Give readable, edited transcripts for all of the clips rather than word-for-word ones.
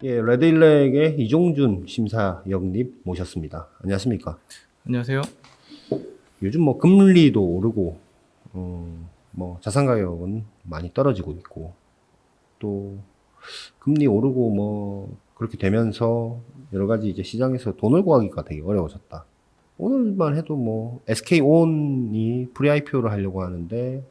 예, 레드일렉의 이종준 심사위원님 모셨습니다. 안녕하십니까? 안녕하세요. 요즘 뭐 금리도 오르고, 뭐 자산 가격은 많이 떨어지고 있고, 또 금리 오르고 뭐 그렇게 되면서 여러 가지 이제 시장에서 돈을 구하기가 되게 어려워졌다. 오늘만 해도 뭐 SK온이 프리-IPO를 하려고 하는데,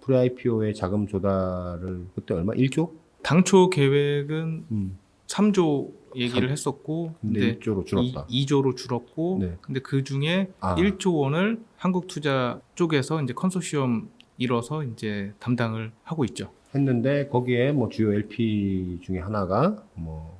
프리-IPO의 자금 조달을 그때 얼마? 1조? 당초 계획은 음, 3조 얘기를 삼- 했었고, 근데 근데 1조로 줄었다. 2조로 줄었고, 네. 근데 그 중에 아, 1조 원을 한국투자 쪽에서 이제 컨소시엄 이뤄서 이제 담당을 하고 있죠. 했는데 거기에 뭐 주요 LP 중에 하나가 뭐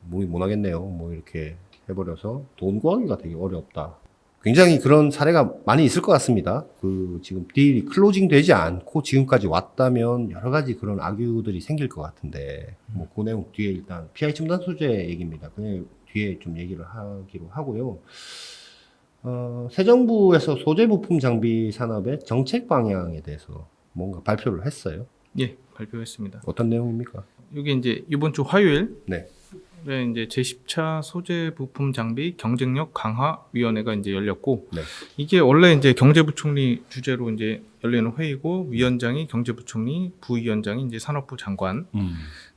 못하겠네요. 뭐 이렇게 해버려서 돈 구하기가 되게 어렵다. 굉장히 그런 사례가 많이 있을 것 같습니다. 그 지금 딜이 클로징 되지 않고 지금까지 왔다면 여러 가지 그런 악유들이 생길 것 같은데 뭐 그 내용 뒤에 일단 PI 첨단 소재 얘기입니다. 그냥 뒤에 좀 얘기를 하기로 하고요. 새 정부에서 소재 부품 장비 산업의 정책 방향에 대해서 뭔가 발표를 했어요. 예, 발표했습니다. 어떤 내용입니까? 이게 이제 이번 주 화요일에 네. 이제 제10차 소재 부품 장비 경쟁력 강화 위원회가 이제 열렸고, 네. 이게 원래 이제 경제부총리 주재로 이제 열리는 회의고, 위원장이 경제부총리, 부위원장이 이제 산업부 장관.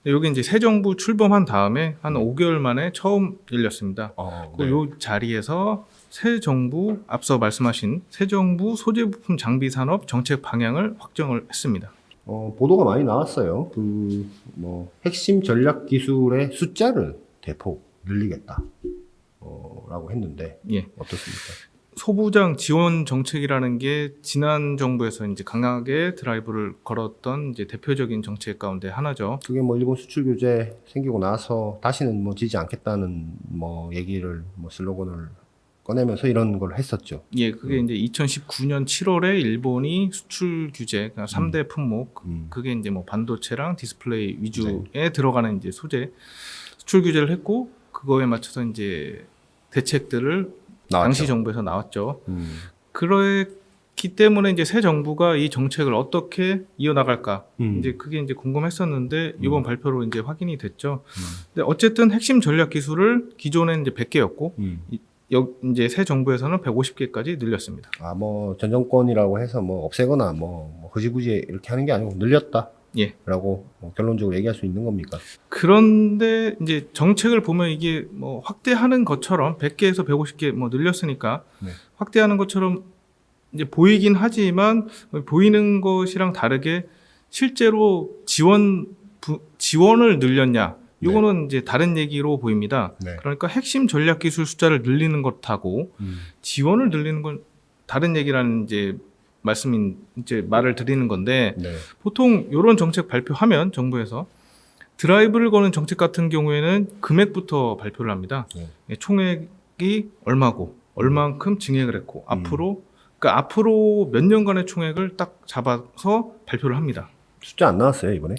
여기 이제 새 정부 출범한 다음에 한 5개월 만에 처음 열렸습니다. 네. 요 자리에서 새 정부, 앞서 말씀하신 새 정부 소재 부품 장비 산업 정책 방향을 확정을 했습니다. 보도가 많이 나왔어요. 핵심 전략 기술의 숫자를 대폭 늘리겠다. 라고 했는데, 예. 어떻습니까? 소부장 지원 정책이라는 게 지난 정부에서 이제 강하게 드라이브를 걸었던 이제 대표적인 정책 가운데 하나죠. 그게 뭐 일본 수출 규제 생기고 나서 다시는 뭐 지지 않겠다는 뭐 얘기를 뭐 슬로건을 꺼내면서 이런 걸 했었죠. 예, 그게 이제 2019년 7월에 일본이 수출 규제, 그러니까 3대 품목, 그게 이제 뭐 반도체랑 디스플레이 위주에 들어가는 이제 소재 수출 규제를 했고, 그거에 맞춰서 이제 대책들을 나왔죠. 당시 정부에서 나왔죠. 그렇기 때문에 이제 새 정부가 이 정책을 어떻게 이어나갈까, 이제 그게 이제 궁금했었는데, 이번 발표로 이제 확인이 됐죠. 근데 어쨌든 핵심 전략 기술을 기존에는 이제 100개였고, 이제 새 정부에서는 150개까지 늘렸습니다. 뭐 전 정권이라고 해서 뭐 없애거나 뭐 흐지부지 이렇게 하는 게 아니고 늘렸다. 예. 라고 결론적으로 얘기할 수 있는 겁니까? 그런데 이제 정책을 보면 이게 뭐 확대하는 것처럼 100개에서 150개 뭐 늘렸으니까 네. 확대하는 것처럼 이제 보이긴 하지만 보이는 것이랑 다르게 실제로 지원을 늘렸냐? 요거는 이제 다른 얘기로 보입니다. 네. 그러니까 핵심 전략 기술 숫자를 늘리는 것하고 지원을 늘리는 건 다른 얘기라는 이제 말을 드리는 건데, 네. 보통 이런 정책 발표하면 정부에서 드라이브를 거는 정책 같은 경우에는 금액부터 발표를 합니다. 네. 총액이 얼마고 얼만큼 증액을 했고 그러니까 앞으로 몇 년간의 총액을 딱 잡아서 발표를 합니다. 숫자 안 나왔어요, 이번에?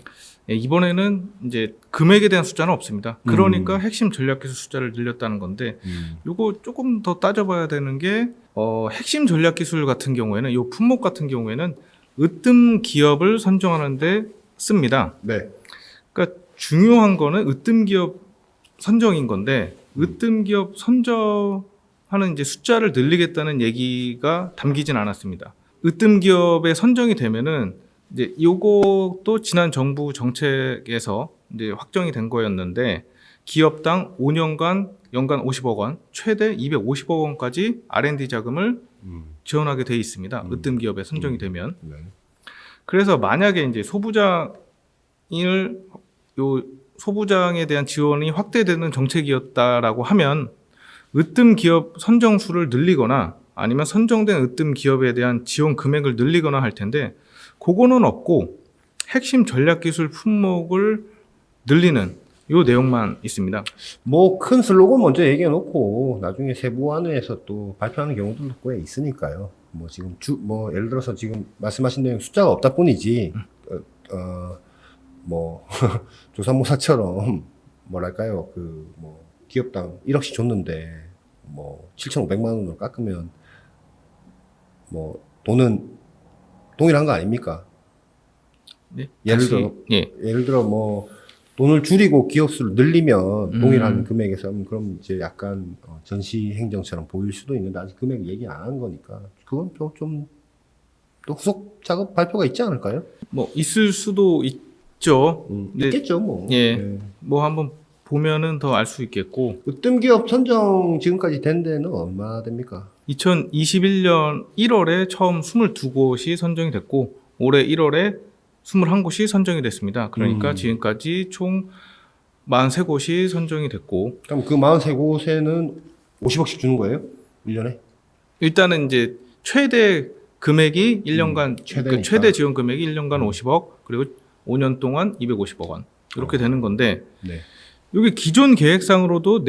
예, 이번에는 이제 금액에 대한 숫자는 없습니다. 그러니까 핵심 전략 기술 숫자를 늘렸다는 건데, 요거 조금 더 따져봐야 되는 게, 핵심 전략 기술 같은 경우에는, 요 품목 같은 경우에는 으뜸 기업을 선정하는데 씁니다. 네. 그러니까 중요한 거는 으뜸 기업 선정인 건데, 으뜸 기업 선정하는 이제 숫자를 늘리겠다는 얘기가 담기진 않았습니다. 으뜸 기업에 선정이 되면은 이제 요것도 지난 정부 정책에서 이제 확정이 된 거였는데, 기업당 5년간 연간 50억 원, 최대 250억 원까지 R&D 자금을 지원하게 돼 있습니다. 으뜸 기업에 선정이 되면. 네. 그래서 만약에 이제 소부장에 대한 지원이 확대되는 정책이었다라고 하면, 으뜸 기업 선정수를 늘리거나 아니면 선정된 으뜸 기업에 대한 지원 금액을 늘리거나 할 텐데, 그거는 없고 핵심 전략 기술 품목을 늘리는 요 내용만 있습니다. 뭐 큰 슬로건 먼저 얘기해 놓고 나중에 세부안에서 또 발표하는 경우도 꽤 있으니까요. 뭐 지금 예를 들어서 지금 말씀하신 내용 숫자가 없다 뿐이지 뭐 조삼모사처럼 뭐랄까요, 기업당 1억씩 줬는데 뭐 7,500만 원으로 깎으면 뭐 돈은 동일한 거 아닙니까? 네? 예를 들어 예. 예를 들어 뭐 돈을 줄이고 기업 수를 늘리면 동일한 금액에서 그럼 이제 약간 전시 행정처럼 보일 수도 있는데 아직 금액 얘기 안 한 거니까 그건 좀 또 후속 작업 발표가 있지 않을까요? 뭐 있을 수도 있죠. 네. 있겠죠 뭐. 예. 네. 뭐 한번 보면은 더 알 수 있겠고. 으뜸 기업 선정 지금까지 된 데는 얼마 됩니까? 2021년 1월에 처음 22곳이 선정이 됐고 올해 1월에 21곳이 선정이 됐습니다. 그러니까 지금까지 총 43곳이 선정이 됐고 그럼 그 43곳에는 50억씩 주는 거예요? 1년에? 일단은 이제 최대 금액이 1년간 최대니까. 최대 지원 금액이 1년간 50억 그리고 5년 동안 250억 원 이렇게 되는 건데 네. 여기 기존 계획상으로도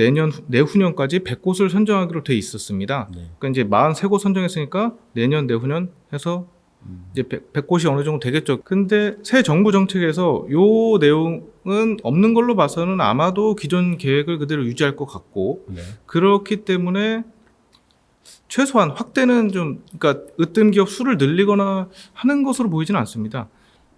내후년까지 100곳을 선정하기로 돼 있었습니다. 네. 그러니까 이제 43곳 선정했으니까 내년 내후년 해서 이제 100곳이 어느 정도 되겠죠. 근데 새 정부 정책에서 요 내용은 없는 걸로 봐서는 아마도 기존 계획을 그대로 유지할 것 같고 네. 그렇기 때문에 최소한 확대는 좀 그러니까 으뜸 기업 수를 늘리거나 하는 것으로 보이지는 않습니다.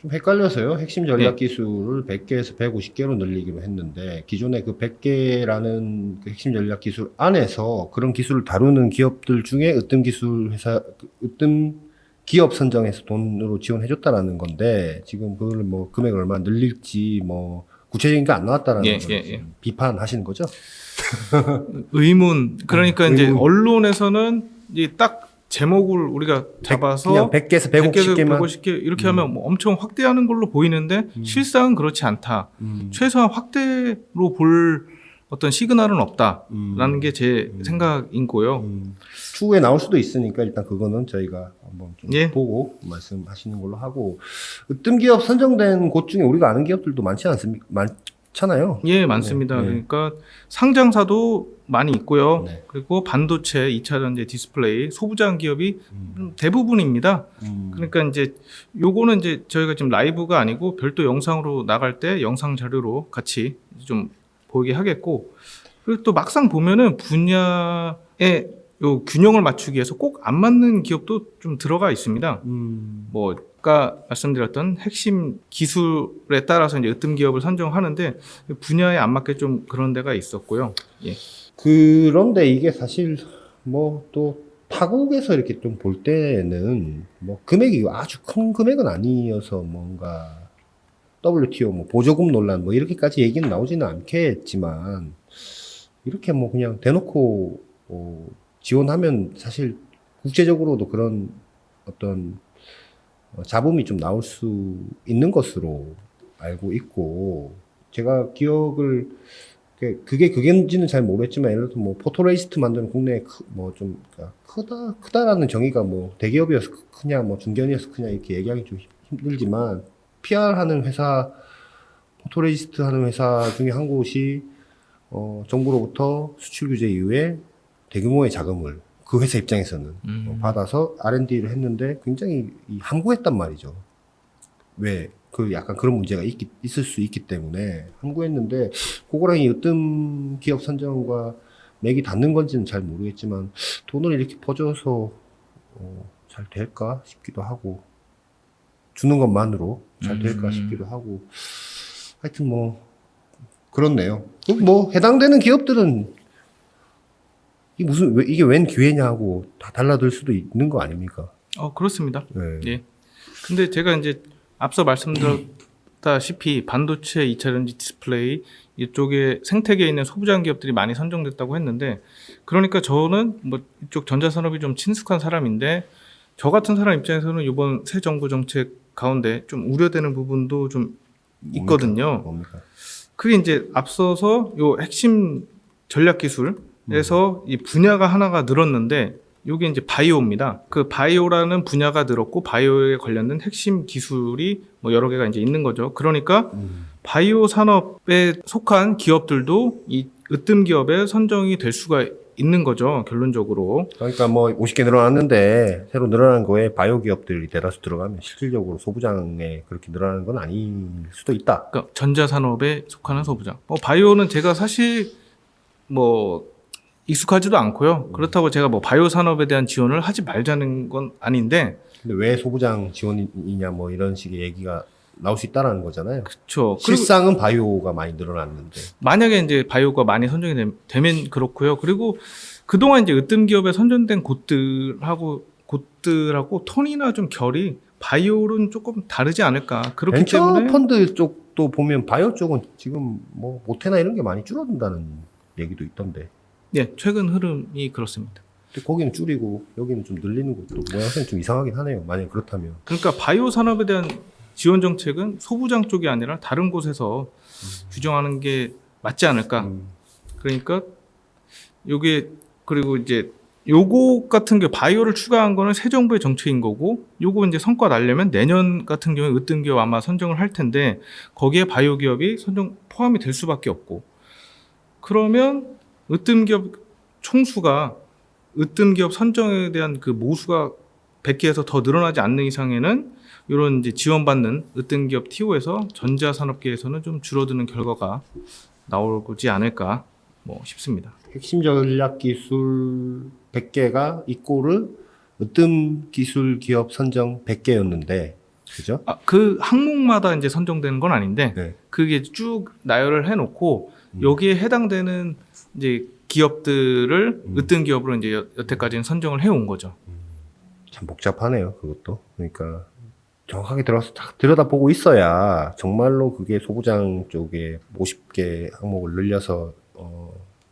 좀 헷갈려서요. 핵심 전략 기술을 100개에서 150개로 늘리기로 했는데 기존에 그 100개라는 그 핵심 전략 기술 안에서 그런 기술을 다루는 기업들 중에 으뜸 기술 회사, 으뜸 기업 선정해서 돈으로 지원해줬다라는 건데 지금 그걸 뭐 금액을 얼마 늘릴지 뭐 구체적인 게 안 나왔다라는 걸 비판하시는 거죠? 의문. 그러니까 이제 의문. 언론에서는 이제 딱 제목을 우리가 잡아서 그냥 100개에서 150개만 150개 이렇게 하면 뭐 엄청 확대하는 걸로 보이는데 실상은 그렇지 않다. 최소한 확대로 볼 어떤 시그널은 없다라는 게 제 생각인고요. 추후에 나올 수도 있으니까 일단 그거는 저희가 한번 좀 예. 보고 말씀하시는 걸로 하고 으뜸 기업 선정된 곳 중에 우리가 아는 기업들도 많지 않습니까? 많잖아요. 예, 많습니다. 네. 그러니까 상장사도 많이 있고요. 네. 그리고 반도체, 2차전지, 디스플레이, 소부장 기업이 대부분입니다. 그러니까 이제 요거는 이제 저희가 지금 라이브가 아니고 별도 영상으로 나갈 때 영상 자료로 같이 좀 보이게 하겠고 그리고 또 막상 보면은 분야의 요 균형을 맞추기 위해서 꼭 안 맞는 기업도 좀 들어가 있습니다. 뭐 아까 말씀드렸던 핵심 기술에 따라서 이제 으뜸 기업을 선정하는데 분야에 안 맞게 좀 그런 데가 있었고요. 예. 그런데 이게 사실 뭐 또 타국에서 이렇게 좀 볼 때는 뭐 금액이 아주 큰 금액은 아니어서 뭔가 WTO 뭐 보조금 논란 뭐 이렇게까지 얘기는 나오지는 않겠지만 이렇게 뭐 그냥 대놓고 지원하면 사실 국제적으로도 그런 어떤 잡음이 좀 나올 수 있는 것으로 알고 있고 제가 기억을 그게인지는 잘 모르겠지만 예를 들어 뭐 포토레이스트 만드는 국내에 뭐 좀 크다라는 정의가 뭐 대기업이어서 크냐 뭐 중견이어서 크냐 이렇게 얘기하기 좀 힘들지만 PR 하는 회사 포토레이스트 하는 회사 중에 한 곳이 정부로부터 수출 규제 이후에 대규모의 자금을 그 회사 입장에서는 받아서 R&D를 했는데 굉장히 함구했단 말이죠. 왜? 그 약간 그런 문제가 있을 수 있기 때문에 함구했는데 그거랑 이 으뜸 기업 선정과 맥이 닿는 건지는 잘 모르겠지만 돈을 이렇게 퍼줘서 잘 될까 싶기도 하고 주는 것만으로 잘 될까 싶기도 하고 하여튼 뭐 그렇네요. 뭐 해당되는 기업들은 이게 웬 기회냐고 다 달라들 수도 있는 거 아닙니까? 그렇습니다. 네. 예. 근데 제가 이제 앞서 말씀드렸다시피 반도체, 2차전지, 디스플레이 이쪽에 생태계에 있는 소부장 기업들이 많이 선정됐다고 했는데 그러니까 저는 뭐 이쪽 전자산업이 좀 친숙한 사람인데 저 같은 사람 입장에서는 이번 새 정부 정책 가운데 좀 우려되는 부분도 좀 있거든요. 뭡니까? 그게 이제 앞서서 요 핵심 전략 기술에서 이 분야가 하나가 늘었는데 요게 이제 바이오입니다. 그 바이오라는 분야가 늘었고 바이오에 관련된 핵심 기술이 뭐 여러 개가 이제 있는 거죠. 그러니까 바이오 산업에 속한 기업들도 이 으뜸 기업에 선정이 될 수가 있는 거죠. 결론적으로. 그러니까 뭐 50개 늘어났는데 새로 늘어난 거에 바이오 기업들이 대다수 들어가면 실질적으로 소부장에 그렇게 늘어나는 건 아닐 수도 있다. 그러니까 전자산업에 속하는 소부장. 바이오는 제가 사실 뭐 익숙하지도 않고요. 그렇다고 제가 뭐 바이오 산업에 대한 지원을 하지 말자는 건 아닌데. 근데 왜 소부장 지원이냐 뭐 이런 식의 얘기가 나올 수 있다라는 거잖아요. 그렇죠. 실상은 바이오가 많이 늘어났는데. 만약에 이제 바이오가 많이 선정이 되면 그렇고요. 그리고 그동안 이제 으뜸 기업에 선정된 곳들하고 톤이나 좀 결이 바이오는 조금 다르지 않을까. 그렇기 벤처 때문에 펀드 쪽도 보면 바이오 쪽은 지금 뭐 모태나 이런 게 많이 줄어든다는 얘기도 있던데. 예, 최근 흐름이 그렇습니다. 근데 거기는 줄이고 여기는 좀 늘리는 것도 모양새는 좀 이상하긴 하네요. 만약 그렇다면. 그러니까 바이오 산업에 대한 지원 정책은 소부장 쪽이 아니라 다른 곳에서 규정하는 게 맞지 않을까. 그러니까 요게 그리고 이제 요거 같은 게 바이오를 추가한 거는 새 정부의 정책인 거고 요거 이제 성과 나려면 내년 같은 경우에 으뜸 기업 아마 선정을 할 텐데 거기에 바이오 기업이 선정 포함이 될 수밖에 없고 그러면 으뜸 기업 총수가 으뜸 기업 선정에 대한 그 모수가 100개에서 더 늘어나지 않는 이상에는 이런 이제 지원받는 으뜸 기업 TO에서 전자산업계에서는 좀 줄어드는 결과가 나오지 않을까 뭐 싶습니다. 핵심 전략 기술 100개가 이꼬르 으뜸 기술 기업 선정 100개였는데, 그죠? 그 항목마다 이제 선정되는 건 아닌데 네. 그게 쭉 나열을 해놓고 여기에 해당되는 이제 기업들을 으뜸 기업으로 이제 여태까지는 선정을 해온 거죠. 참 복잡하네요, 그것도. 그러니까 정확하게 들어가서 딱 들여다보고 있어야 정말로 그게 소부장 쪽에 50개 항목을 늘려서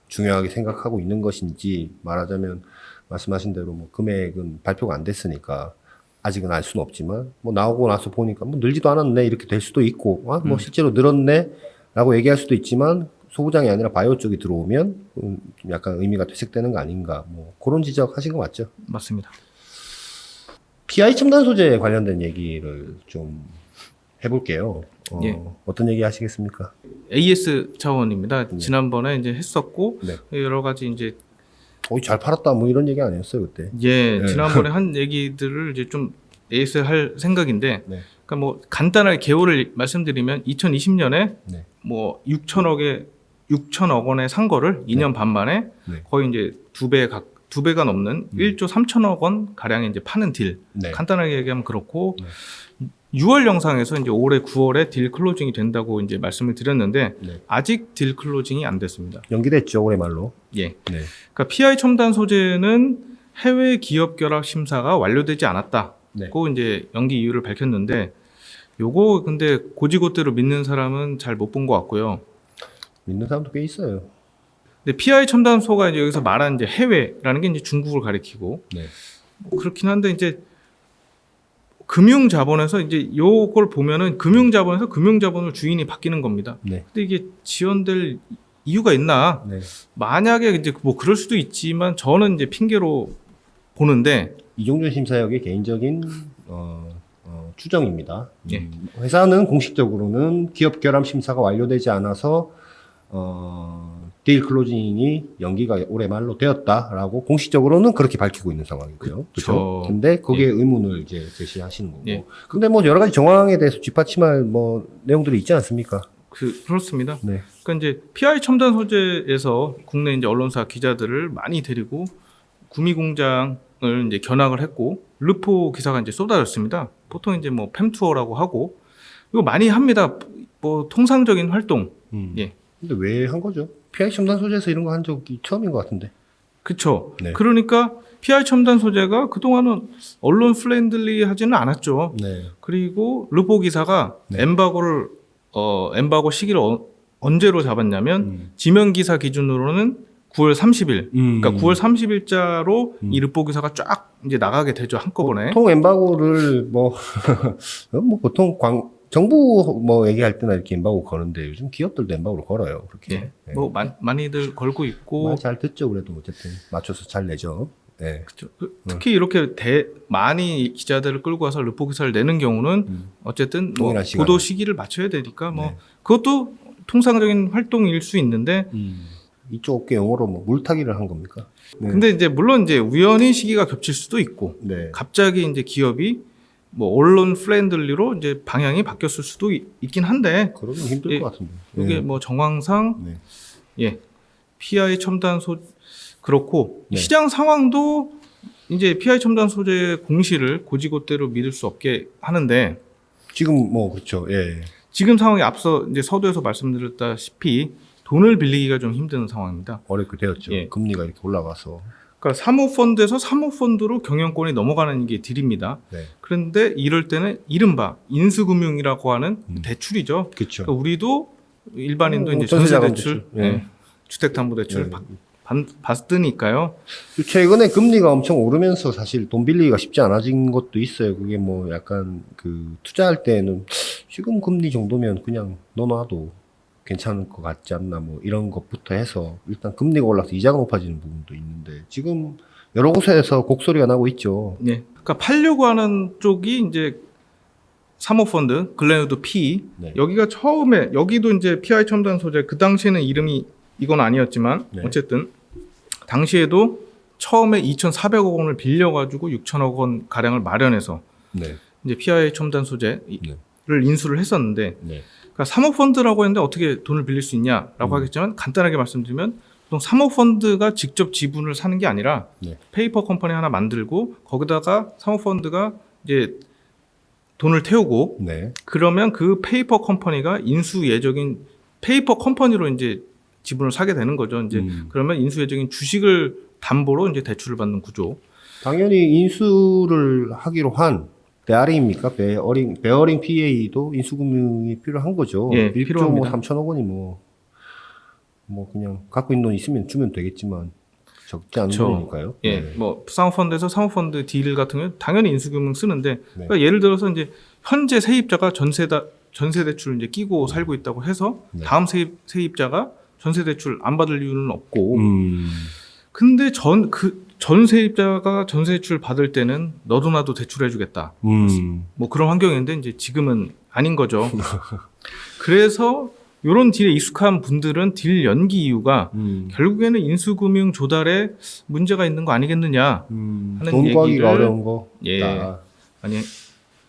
중요하게 생각하고 있는 것인지, 말하자면 말씀하신 대로 뭐 금액은 발표가 안 됐으니까 아직은 알 수는 없지만 뭐 나오고 나서 보니까 뭐 늘지도 않았네 이렇게 될 수도 있고, 뭐 실제로 늘었네 라고 얘기할 수도 있지만 소부장이 아니라 바이오 쪽이 들어오면 좀 약간 의미가 퇴색되는 거 아닌가, 뭐 그런 지적하신 거 맞죠? 맞습니다. PI 첨단 소재 관련된 얘기를 좀 해볼게요. 예. 어떤 얘기 하시겠습니까? AS 차원입니다. 지난번에 이제 했었고 네. 여러 가지 이제 잘 팔았다 뭐 이런 얘기 아니었어요 그때? 예, 네. 지난번에 한 얘기들을 이제 좀 AS 할 생각인데, 네. 그러니까 뭐 간단하게 개요를 말씀드리면 2020년에 네. 뭐 6천억 원에 산 거를 2년 반 만에 네. 거의 이제 두 배가 넘는 1조 3천억 원 가량에 이제 파는 딜. 네. 간단하게 얘기하면 그렇고 6월 영상에서 이제 올해 9월에 딜 클로징이 된다고 이제 말씀을 드렸는데 네. 아직 딜 클로징이 안 됐습니다. 연기됐죠 올해 말로. 예. 네. 그러니까 PI 첨단 소재는 해외 기업 결합 심사가 완료되지 않았다고 네. 이제 연기 이유를 밝혔는데 요거 근데 고지고대로 믿는 사람은 잘 못 본 것 같고요. 믿는 사람도 꽤 있어요. 근데 PI 첨단소가 이제 여기서 말한 이제 해외라는 게 이제 중국을 가리키고 네. 뭐 그렇긴 한데 이제 금융자본에서 이제 요걸 보면은 금융자본에서 금융자본을 주인이 바뀌는 겁니다. 네. 근데 이게 지원될 이유가 있나? 네. 만약에 이제 뭐 그럴 수도 있지만 저는 이제 핑계로 보는데 이종준 심사역의 개인적인 추정입니다. 예. 회사는 공식적으로는 기업 결합 심사가 완료되지 않아서 딜 클로징이 연기가 올해 말로 되었다라고 공식적으로는 그렇게 밝히고 있는 상황이고요. 그렇죠. 근데 거기에 의문을 이제 제시하시는 거고. 예. 근데 뭐 여러 가지 정황에 대해서 뒷받침할 뭐 내용들이 있지 않습니까? 그렇습니다. 네. 그러니까 이제 PI 첨단 소재에서 국내 이제 언론사 기자들을 많이 데리고 구미 공장을 이제 견학을 했고 르포 기사가 이제 쏟아졌습니다. 보통 이제 뭐 팸투어라고 하고 이거 많이 합니다. 뭐 통상적인 활동. 예. 근데 왜 한 거죠? PI 첨단 소재에서 이런 거 한 적이 처음인 것 같은데. 그렇죠. 네. 그러니까 PI 첨단 소재가 그동안은 언론 플랜들리하지는 않았죠. 네. 그리고 르포 기사가 네. 엠바고 시기를 언제로 잡았냐면 지명 기사 기준으로는 9월 30일. 그러니까 9월 30일자로 이 르포 기사가 쫙 이제 나가게 되죠 한꺼번에. 보통 엠바고를 뭐 보통 정부 뭐 얘기할 때나 이렇게 엠바고 거는데 요즘 기업들도 엠바고를 걸어요. 그렇게. 예. 네. 뭐 많이들 걸고 있고. 말 잘 듣죠. 그래도 어쨌든 맞춰서 잘 내죠. 네. 그렇죠. 특히 이렇게 많이 기자들을 끌고 와서 르포 기사를 내는 경우는 어쨌든 뭐 동일한 시간에. 보도 시기를 맞춰야 되니까 뭐 네. 그것도 통상적인 활동일 수 있는데 이쪽 업계 용어로 뭐 물타기를 한 겁니까? 네. 근데 이제 물론 이제 우연히 시기가 겹칠 수도 있고 네. 갑자기 이제 기업이 뭐 언론 플랜들리로 이제 방향이 바뀌었을 수도 있긴 한데 그러면 힘들 예, 것 같은데. 이게 네. 뭐 정황상 네. 예 PI 첨단 그렇고 네. 시장 상황도 이제 PI 첨단 소재 공시를 고지고대로 믿을 수 없게 하는데 지금 뭐 그렇죠. 예. 지금 상황이 앞서 이제 서두에서 말씀드렸다시피 돈을 빌리기가 좀 힘든 상황입니다. 어렵게 되었죠. 예. 금리가 이렇게 올라가서. 그러니까 사모펀드에서 사모펀드로 경영권이 넘어가는 게 딜입니다. 네. 그런데 이럴 때는 이른바 인수금융이라고 하는 대출이죠. 그렇죠. 그러니까 우리도 일반인도 이제 전세자금 전세대출, 대출. 예. 주택담보대출 네. 받으니까요. 최근에 금리가 엄청 오르면서 사실 돈 빌리기가 쉽지 않아진 것도 있어요. 그게 뭐 약간 그 투자할 때는 지금 금리 정도면 그냥 넣어놔도 괜찮을 것 같지 않나 뭐 이런 것부터 해서 일단 금리가 올라서 이자가 높아지는 부분도 있는데 지금 여러 곳에서 곡소리가 나고 있죠. 네. 그러니까 팔려고 하는 쪽이 이제 사모펀드, 글래너드 P. 네. 여기가 처음에 여기도 이제 PI 첨단 소재 그 당시에는 이름이 이건 아니었지만 네. 어쨌든 당시에도 처음에 2,400억 원을 빌려가지고 6천억 원 가량을 마련해서 네. 이제 PI 첨단 소재를 인수를 했었는데 네. 그러니까 사모펀드라고 했는데 어떻게 돈을 빌릴 수 있냐라고 하겠지만 간단하게 말씀드리면 보통 사모펀드가 직접 지분을 사는 게 아니라 네. 페이퍼 컴퍼니 하나 만들고 거기다가 사모펀드가 이제 돈을 태우고 네. 그러면 그 페이퍼 컴퍼니가 인수 예정인 페이퍼 컴퍼니로 이제 지분을 사게 되는 거죠. 이제 그러면 인수 예정인 주식을 담보로 이제 대출을 받는 구조. 당연히 인수를 하기로 한 베어링입니까? 베어링 PA도 인수금융이 필요한 거죠. 예, 1조 필요합니다. 뭐 3천억 원이 뭐 그냥 갖고 있는 돈 있으면 주면 되겠지만 적지 않은 그쵸. 돈이니까요. 예, 네. 뭐 사모펀드에서 사모펀드 딜 같은 경우 당연히 인수금융 쓰는데 네. 그러니까 예를 들어서 이제 현재 세입자가 전세 대출을 이제 끼고 살고 있다고 해서 네. 다음 세입자가 전세 대출 안 받을 이유는 없고 음. 근데 전 세입자가 전세 대출 받을 때는 너도 나도 대출해주겠다. 뭐 그런 환경인데 이제 지금은 아닌 거죠. 그래서 이런 딜에 익숙한 분들은 딜 연기 이유가 결국에는 인수금융 조달에 문제가 있는 거 아니겠느냐 하는 돈 구하기가 얘기를 어려운 거. 예, 다. 많이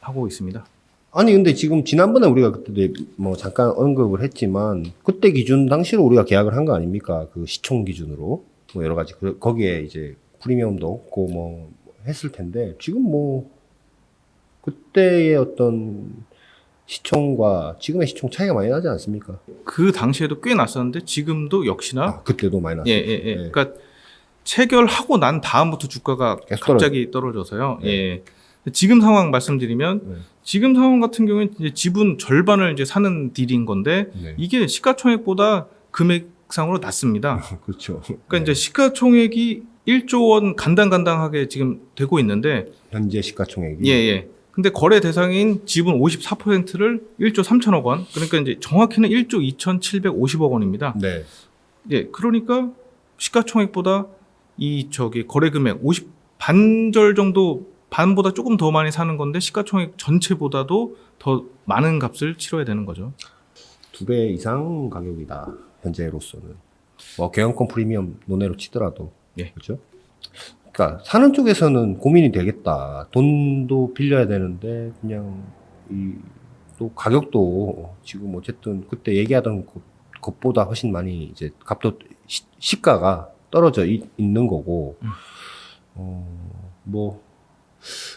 하고 있습니다. 아니 근데 지금 지난번에 우리가 그때 뭐 잠깐 언급을 했지만 그때 기준 당시로 우리가 계약을 한 거 아닙니까? 그 시총 기준으로 뭐 여러 가지 거기에 이제 프리미엄도 없고 뭐 했을 텐데 지금 뭐 그때의 어떤 시총과 지금의 시총 차이가 많이 나지 않습니까? 그 당시에도 꽤 났었는데 지금도 역시나 아, 그때도 많이 났어요. 예. 그러니까 체결하고 난 다음부터 주가가 계속 갑자기 떨어져서요. 네. 예. 지금 상황 말씀드리면 네. 지금 상황 같은 경우는 이제 지분 절반을 이제 사는 딜인 건데 네. 이게 시가총액보다 금액상으로 낮습니다. 그렇죠. 그러니까 이제 시가총액이 1조 원 간당간당하게 지금 되고 있는데 현재 시가총액이 예. 근데 거래 대상인 지분 54%를 1조 3천억 원. 그러니까 이제 정확히는 1조 2,750억 원입니다. 네. 예. 그러니까 시가총액보다 거래 금액 반절 정도 반보다 조금 더 많이 사는 건데 시가총액 전체보다도 더 많은 값을 치러야 되는 거죠. 2배 이상 가격이다. 현재로서는. 뭐 경영권 프리미엄 논외로 치더라도. 예. 그렇죠? 그러니까 사는 쪽에서는 고민이 되겠다. 돈도 빌려야 되는데 그냥 또 가격도 지금 어쨌든 그때 얘기하던 것보다 훨씬 많이 이제 값도 시가가 떨어져 있는 거고. 뭐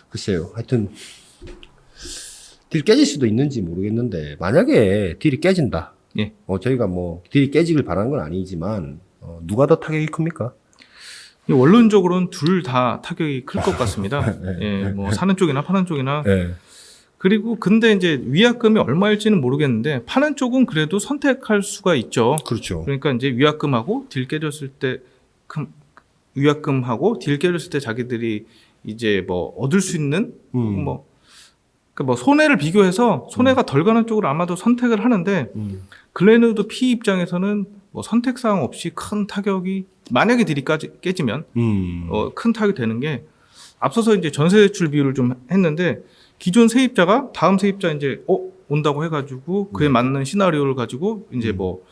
글쎄요. 하여튼 딜 깨질 수도 있는지 모르겠는데 만약에 딜이 깨진다. 예. 저희가 뭐 딜이 깨지길 바라는 건 아니지만 누가 더 타격이 큽니까? 원론적으로는 둘 다 타격이 클 것 같습니다. 네. 예, 뭐 사는 쪽이나 파는 쪽이나. 네. 그리고 근데 이제 위약금이 얼마일지는 모르겠는데 파는 쪽은 그래도 선택할 수가 있죠. 그렇죠. 그러니까 이제 위약금하고 딜 깨졌을 때 위약금하고 딜 깨졌을 때 자기들이 이제 뭐 얻을 수 있는 뭐 손해를 비교해서 손해가 덜 가는 쪽으로 아마도 선택을 하는데 글래너드 P 입장에서는 뭐 선택사항 없이 큰 타격이 만약에 딜이 깨지면 큰 타격이 되는 게 앞서서 이제 전세 대출 비율을 좀 했는데 기존 세입자가 다음 세입자 이제 온다고 해가지고 그에 맞는 시나리오를 가지고 이제 뭐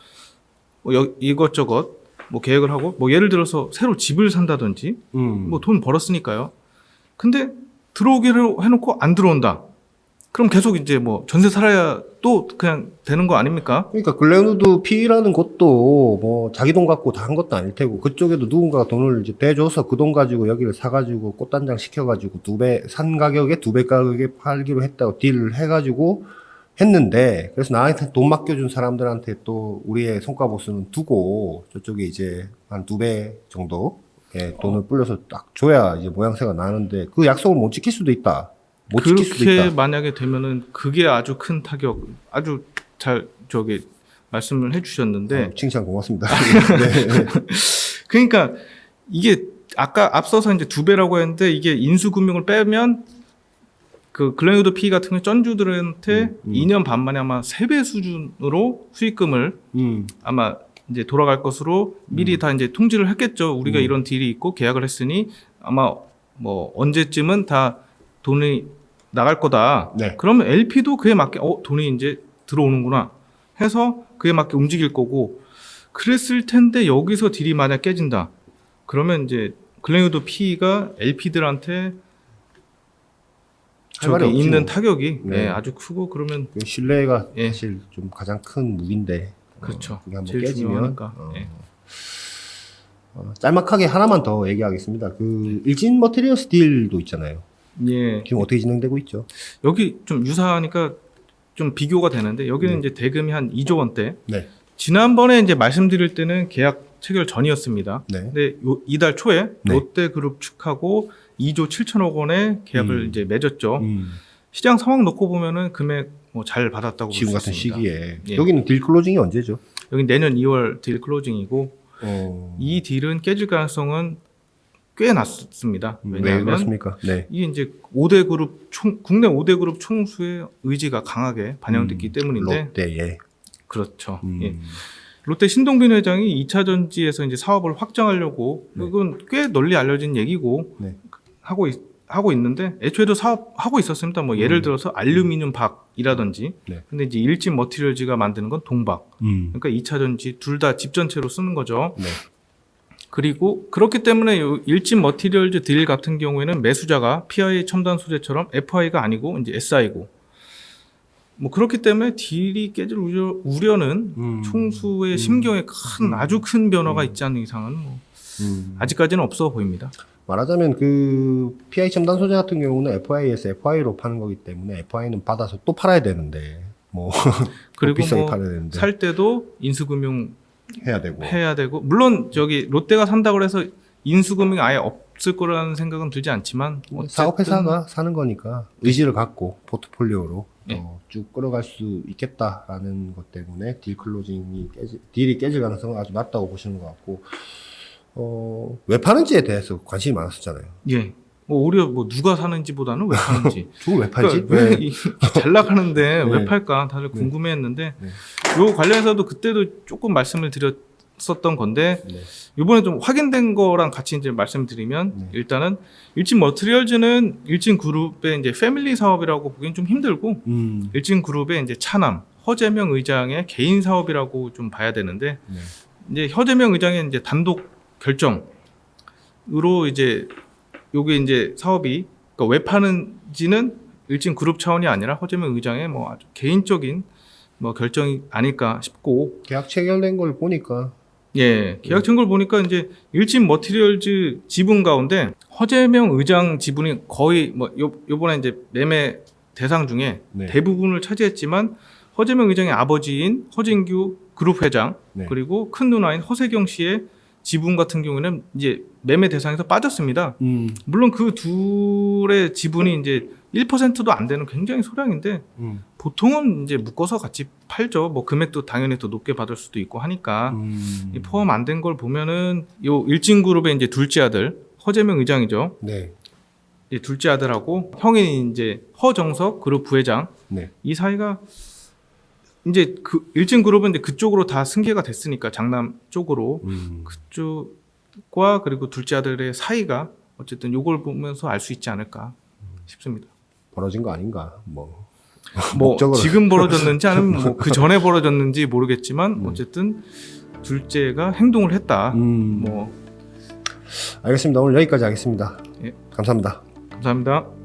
이것저것 뭐 계획을 하고 뭐 예를 들어서 새로 집을 산다든지 뭐 돈 벌었으니까요. 근데 들어오기로 해놓고 안 들어온다. 그럼 계속 이제 뭐 전세 살아야 또 그냥 되는 거 아닙니까? 그러니까 글렌우드 P라는 곳도 뭐 자기 돈 갖고 다 한 것도 아닐 테고 그쪽에도 누군가가 돈을 이제 대줘서 그 돈 가지고 여기를 사가지고 꽃단장 시켜가지고 산 가격에 2배 가격에 팔기로 했다고 딜을 해가지고 했는데 그래서 나한테 돈 맡겨준 사람들한테 또 우리의 성과보수는 두고 저쪽에 이제 한 2배 정도의 돈을 불려서 딱 줘야 이제 모양새가 나는데 그 약속을 못 지킬 수도 있다. 못 지킬 수도 그렇게 있다. 만약에 되면은 그게 아주 큰 타격, 아주 잘 말씀을 해주셨는데, 칭찬 고맙습니다. 네. 그러니까 이게 아까 앞서서 이제 2배라고 했는데 이게 인수금융을 빼면 그 글렌우드 P 같은 경우 전주들한테 2년 반 만에 아마 3배 수준으로 수익금을 아마 이제 돌아갈 것으로 미리 다 이제 통지를 했겠죠. 우리가 이런 딜이 있고 계약을 했으니 아마 뭐 언제쯤은 다 돈이 나갈 거다. 네. 그러면 LP도 그에 맞게 돈이 이제 들어오는구나 해서 그에 맞게 움직일 거고 그랬을 텐데 여기서 딜이 만약 깨진다. 그러면 이제 글렌우드 P가 LP들한테 할 말이 저기 없지 있는 뭐. 타격이 네. 아주 크고 그러면 그 신뢰가 예. 사실 좀 가장 큰 무기인데 그렇죠. 그게 한번 제일 깨지면 중요하니까. 예. 짤막하게 하나만 더 얘기하겠습니다. 그 일진 머티리얼스 딜도 있잖아요. 예. 지금 어떻게 진행되고 있죠? 여기 좀 유사하니까 좀 비교가 되는데 여기는 이제 대금이 한 2조 원대. 네. 지난번에 이제 말씀드릴 때는 계약 체결 전이었습니다. 네. 근데 이달 초에 네. 롯데그룹 측하고 2조 7천억 원의 계약을 이제 맺었죠. 음. 시장 상황 놓고 보면은 금액 뭐 잘 받았다고 볼 수 지금 있습니다. 같은 시기에 예. 여기는 딜 클로징이 언제죠? 여기 내년 2월 딜 클로징이고 어... 이 딜은 깨질 가능성은 꽤 낮습니다. 왜 왜냐하면 그렇습니까? 네. 이게 이제 5대 그룹 국내 5대 그룹 총수의 의지가 강하게 반영됐기 때문인데 롯데에. 그렇죠. 예. 롯데 신동빈 회장이 2차 전지에서 이제 사업을 확장하려고 그건 꽤 널리 알려진 얘기고 네. 하고 있는데 애초에도 사업하고 있었습니다. 뭐 예를 들어서 알루미늄 박이라든지 네. 근데 이제 일진 머티리얼즈가 만드는 건 동박. 그러니까 2차 전지 둘 다 집 전체로 쓰는 거죠. 네. 그리고 그렇기 때문에 요 일진 머티리얼즈 딜 같은 경우에는 매수자가 PIA 첨단 소재처럼 FI가 아니고 이제 SI고 뭐 그렇기 때문에 딜이 깨질 우려는 총수의 심경에 아주 큰 변화가 있지 않는 이상은 뭐 아직까지는 없어 보입니다. 말하자면 그 PI 첨단 소재 같은 경우는 FI에서 FI로 파는 거기 때문에 FI는 받아서 또 팔아야 되는데 뭐 그리고 비싸게 뭐 팔아야 되는데 살 때도 인수금융 해야 되고 물론 저기 롯데가 산다고 해서 인수금융이 아예 없을 거라는 생각은 들지 않지만 어쨌든 사업회사가 사는 거니까 의지를 갖고 포트폴리오로 네. 쭉 끌어갈 수 있겠다라는 것 때문에 딜이 깨질 가능성은 아주 낮다고 보시는 것 같고 왜 파는지에 대해서 관심이 많았었잖아요. 예. 뭐 오히려 뭐 누가 사는지보다는 왜 파는지. 저걸 왜 팔지? 그러니까 잘 나가는데 네. 왜 팔까 다들 궁금해했는데 요 관련해서도 그때도 조금 말씀을 드렸었던 건데 네. 이번에 좀 확인된 거랑 같이 이제 말씀드리면 일단은 일진 머티리얼즈는 일진 그룹의 이제 패밀리 사업이라고 보기엔 좀 힘들고 일진 그룹의 이제 차남 허재명 의장의 개인 사업이라고 좀 봐야 되는데 이제 허재명 의장의 이제 단독 결정으로 이제 요게 이제 사업이 그러니까 왜 파는지는 일진 그룹 차원이 아니라 허재명 의장의 뭐 아주 개인적인 뭐 결정이 아닐까 싶고 계약 체결된 걸 보니까 예 계약 증거를 보니까 이제 일진 머티리얼즈 지분 가운데 허재명 의장 지분이 거의 뭐 요번에 이제 매매 대상 중에 네. 대부분을 차지했지만 허재명 의장의 아버지인 허진규 그룹 회장 네. 그리고 큰 누나인 허세경 씨의 지분 같은 경우에는 이제 매매 대상에서 빠졌습니다. 물론 그 둘의 지분이 이제 1%도 안 되는 굉장히 소량인데 보통은 이제 묶어서 같이 팔죠. 뭐 금액도 당연히 더 높게 받을 수도 있고 하니까 이 포함 안 된 걸 보면은 요 일진그룹의 이제 둘째 아들 허재명 의장이죠. 네. 이 둘째 아들하고 형인 이제 허정석 그룹 부회장 네. 이 사이가 이제 그 일진그룹은 이제 그쪽으로 다 승계가 됐으니까 장남 쪽으로 그쪽과 그리고 둘째 아들의 사이가 어쨌든 요걸 보면서 알 수 있지 않을까 싶습니다. 벌어진 거 아닌가 뭐 뭐 지금 벌어졌는지 아니면 뭐 그 전에 벌어졌는지 모르겠지만 어쨌든 둘째가 행동을 했다. 뭐 알겠습니다. 오늘 여기까지 하겠습니다. 예. 감사합니다. 감사합니다.